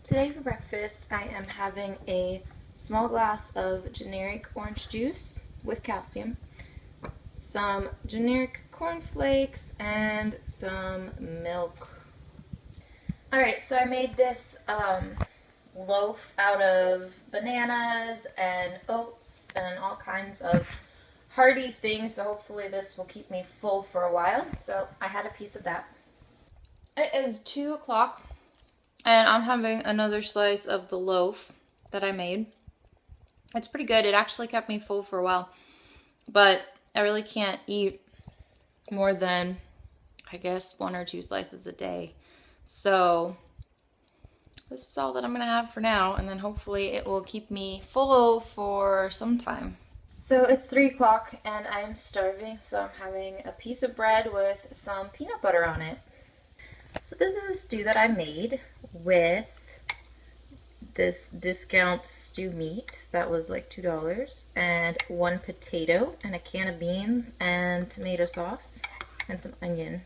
Today for breakfast, I am having a small glass of generic orange juice with calcium, some generic cornflakes, and some milk. Alright, so I made this loaf out of bananas and oats and all kinds of hearty things, so hopefully this will keep me full for a while. So I had a piece of that. It is 2 o'clock. And I'm having another slice of the loaf that I made. It's pretty good. It actually kept me full for a while. But I really can't eat more than, I guess, 1 or 2 slices a day. So this is all that I'm going to have for now. And then hopefully it will keep me full for some time. So it's 3 o'clock and I am starving. So I'm having a piece of bread with some peanut butter on it. So this is a stew that I made with this discount stew meat that was like $2 and 1 potato and a can of beans and tomato sauce and some onion.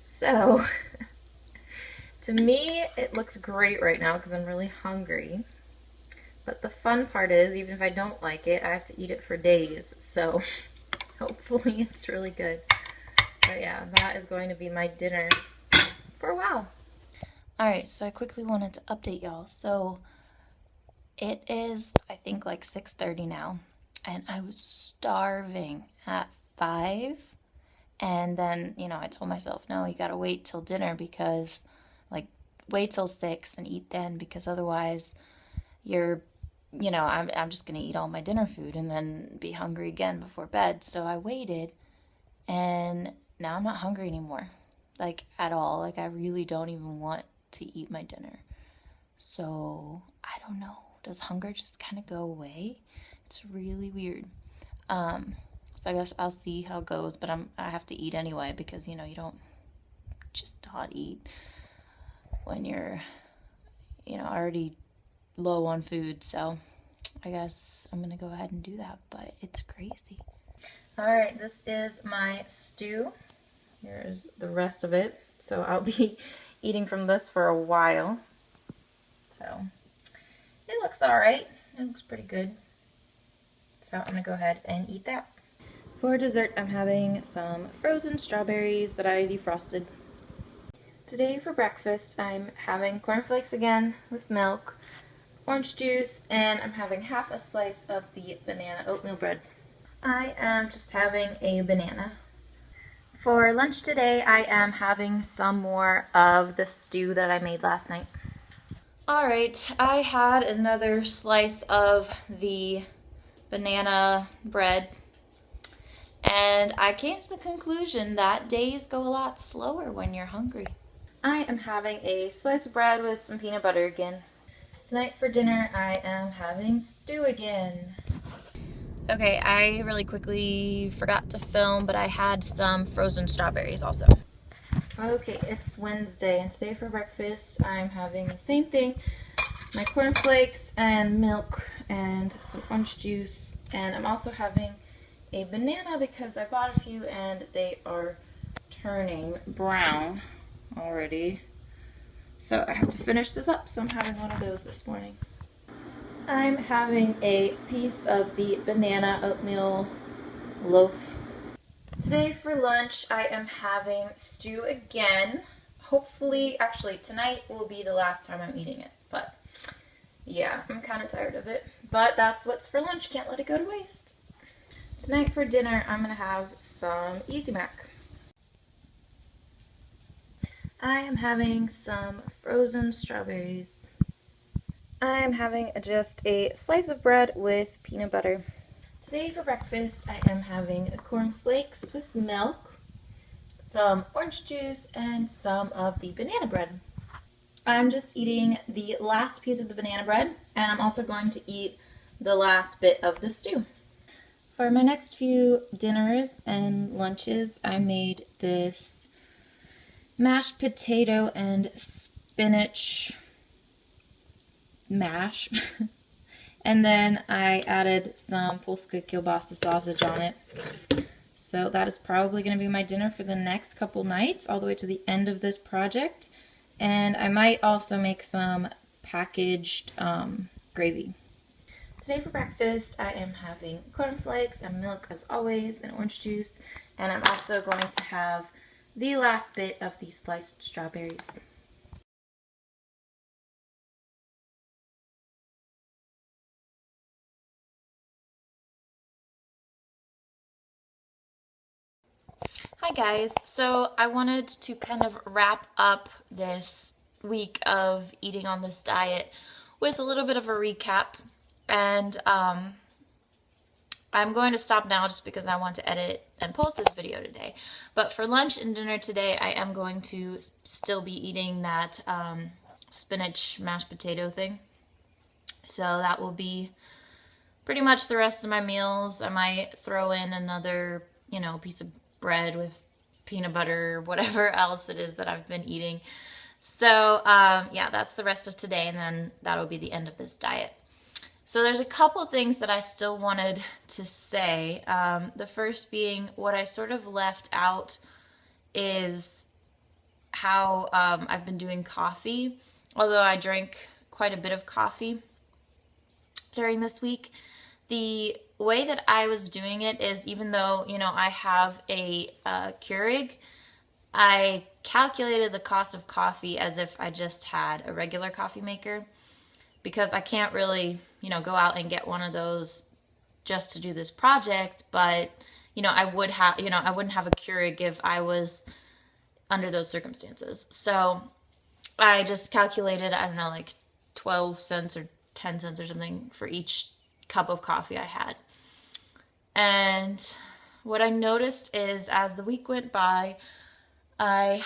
So to me it looks great right now because I'm really hungry, but the fun part is even if I don't like it, I have to eat it for days, so hopefully it's really good. But yeah, that is going to be my dinner for a while. Alright, so I quickly wanted to update y'all. So it is, I think, like 6:30 now. And I was starving at 5. And then, you know, I told myself, no, you gotta wait till dinner because, like, wait till 6 and eat then because otherwise you're, you know, I'm just gonna eat all my dinner food and then be hungry again before bed. So I waited and now I'm not hungry anymore, like at all. Like I really don't even want to eat my dinner. So I don't know. Does hunger just kind of go away? It's really weird. So I guess I'll see how it goes, but I have to eat anyway because, you know, you don't just not eat when you're, you know, already low on food. So I guess I'm going to go ahead and do that, but it's crazy. Alright, this is my stew. Here's the rest of it. So I'll be eating from this for a while. So it looks alright. It looks pretty good. So I'm going to go ahead and eat that. For dessert, I'm having some frozen strawberries that I defrosted. Today for breakfast, I'm having cornflakes again with milk, orange juice, and I'm having half a slice of the banana oatmeal bread. I am just having a banana. For lunch today, I am having some more of the stew that I made last night. Alright, I had another slice of the banana bread, and I came to the conclusion that days go a lot slower when you're hungry. I am having a slice of bread with some peanut butter again. Tonight for dinner, I am having stew again. Okay, I really quickly forgot to film, but I had some frozen strawberries also. Okay, it's Wednesday, and today for breakfast, I'm having the same thing. My cornflakes and milk and some orange juice. And I'm also having a banana because I bought a few and they are turning brown already. So I have to finish this up, so I'm having one of those this morning. I'm having a piece of the banana oatmeal loaf. Today for lunch, I am having stew again. Hopefully, actually, tonight will be the last time I'm eating it. But, yeah, I'm kind of tired of it. But that's what's for lunch. Can't let it go to waste. Tonight for dinner, I'm going to have some Easy Mac. I am having some frozen strawberries. I am having just a slice of bread with peanut butter. Today for breakfast, I am having cornflakes with milk, some orange juice, and some of the banana bread. I'm just eating the last piece of the banana bread, and I'm also going to eat the last bit of the stew. For my next few dinners and lunches, I made this mashed potato and spinach mash. And then I added some polska kielbasa sausage on it. So that is probably going to be my dinner for the next couple nights, all the way to the end of this project. And I might also make some packaged gravy. Today for breakfast, I am having cornflakes and milk as always, and orange juice. And I'm also going to have the last bit of the sliced strawberries. Hi guys, so I wanted to kind of wrap up this week of eating on this diet with a little bit of a recap. And I'm going to stop now just because I want to edit and post this video today. But for lunch and dinner today, I am going to still be eating that spinach mashed potato thing. So that will be pretty much the rest of my meals. I might throw in another, piece of bread with peanut butter, whatever else it is that I've been eating. So, yeah, that's the rest of today, and then that'll be the end of this diet. So there's a couple things that I still wanted to say. The first being what I sort of left out is how I've been doing coffee, although I drank quite a bit of coffee during this week. The way that I was doing it is, even though, I have a Keurig, I calculated the cost of coffee as if I just had a regular coffee maker, because I can't really, go out and get one of those just to do this project. But, I wouldn't have a Keurig if I was under those circumstances. So I just calculated, I don't know, like 12 cents or 10 cents or something for each cup of coffee I had. And what I noticed is, as the week went by, I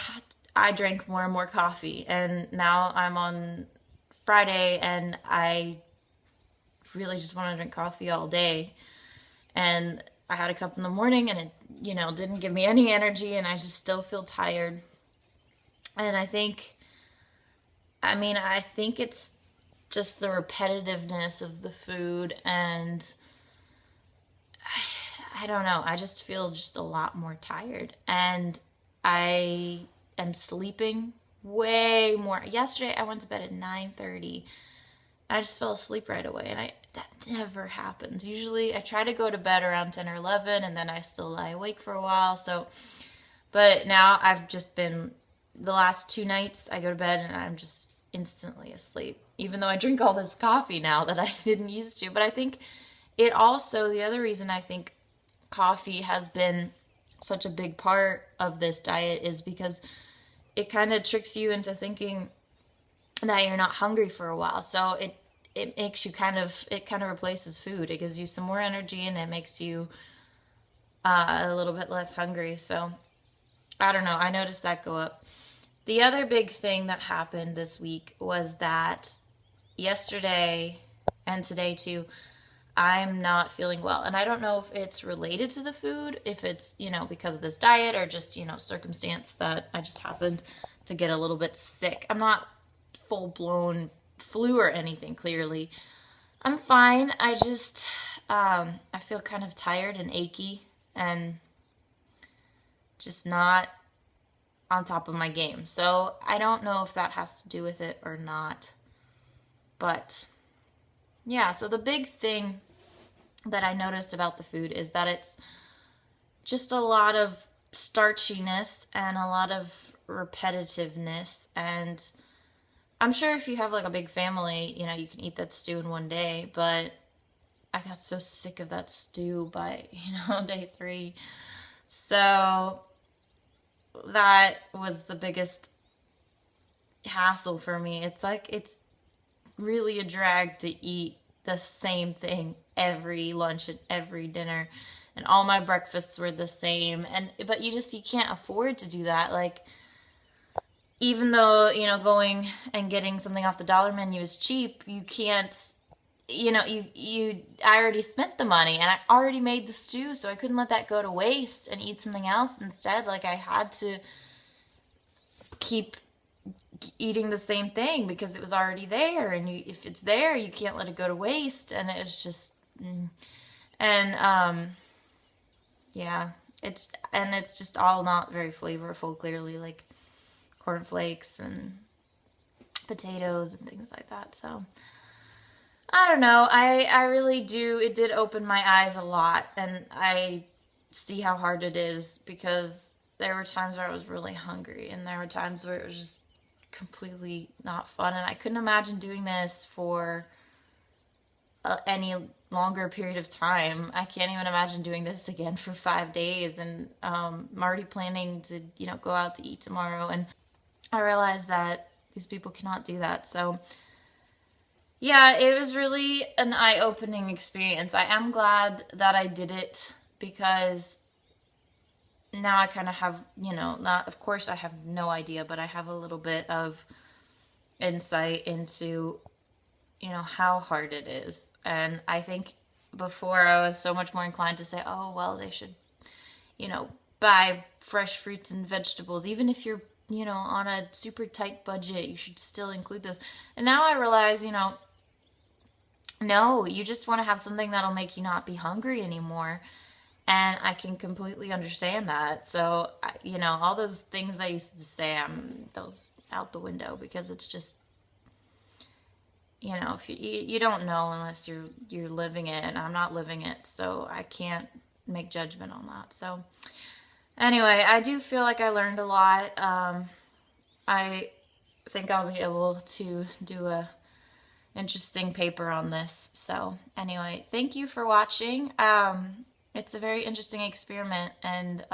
drank more and more coffee, and now I'm on Friday and I really just want to drink coffee all day. And I had a cup in the morning and it, didn't give me any energy, and I just still feel tired. And I think it's just the repetitiveness of the food, and I don't know, I just feel just a lot more tired, and I am sleeping way more. Yesterday I went to bed at 9:30. I just fell asleep right away, and that never happens. Usually I try to go to bed around 10 or 11, and then I still lie awake for a while. But now I've just been, the last 2 nights I go to bed and I'm just instantly asleep, even though I drink all this coffee now that I didn't used to. But I think it also, the other reason I think coffee has been such a big part of this diet is because it kind of tricks you into thinking that you're not hungry for a while. So it makes you it kind of replaces food. It gives you some more energy, and it makes you a little bit less hungry. So I don't know, I noticed that go up. The other big thing that happened this week was that yesterday and today too, I'm not feeling well. And I don't know if it's related to the food, if it's, because of this diet, or just, circumstance that I just happened to get a little bit sick. I'm not full-blown flu or anything, clearly. I'm fine. I just, I feel kind of tired and achy and just not on top of my game. So I don't know if that has to do with it or not. But yeah, so the big thing that I noticed about the food is that it's just a lot of starchiness and a lot of repetitiveness. And I'm sure if you have like a big family, you can eat that stew in one day, but I got so sick of that stew by, day 3. So that was the biggest hassle for me. It's like, it's really a drag to eat the same thing every lunch and every dinner, and all my breakfasts were the same. But you can't afford to do that. Like, even though, going and getting something off the dollar menu is cheap, you can't, I already spent the money, and I already made the stew, so I couldn't let that go to waste and eat something else instead. Like, I had to keep eating the same thing because it was already there, and if it's there, you can't let it go to waste. And it's just, yeah, it's just all not very flavorful, clearly, like cornflakes and potatoes and things like that. So I don't know. I really do. It did open my eyes a lot, and I see how hard it is, because there were times where I was really hungry, and there were times where it was just completely not fun, and I couldn't imagine doing this for any longer period of time. I can't even imagine doing this again for 5 days, and I'm already planning to, go out to eat tomorrow, and I realized that these people cannot do that. So yeah, it was really an eye-opening experience. I am glad that I did it, because now I kind of have, not, of course I have no idea, but I have a little bit of insight into, how hard it is. And I think before I was so much more inclined to say, oh, well, they should, buy fresh fruits and vegetables. Even if you're, on a super tight budget, you should still include those. And now I realize, no, you just want to have something that'll make you not be hungry anymore. And I can completely understand that. So, all those things I used to say, those out the window, because it's just, if you don't know unless you're living it, and I'm not living it, so I can't make judgment on that. So anyway, I do feel like I learned a lot. I think I'll be able to do a interesting paper on this. So anyway, thank you for watching. It's a very interesting experiment, and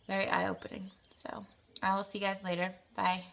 very eye-opening. So I will see you guys later. Bye.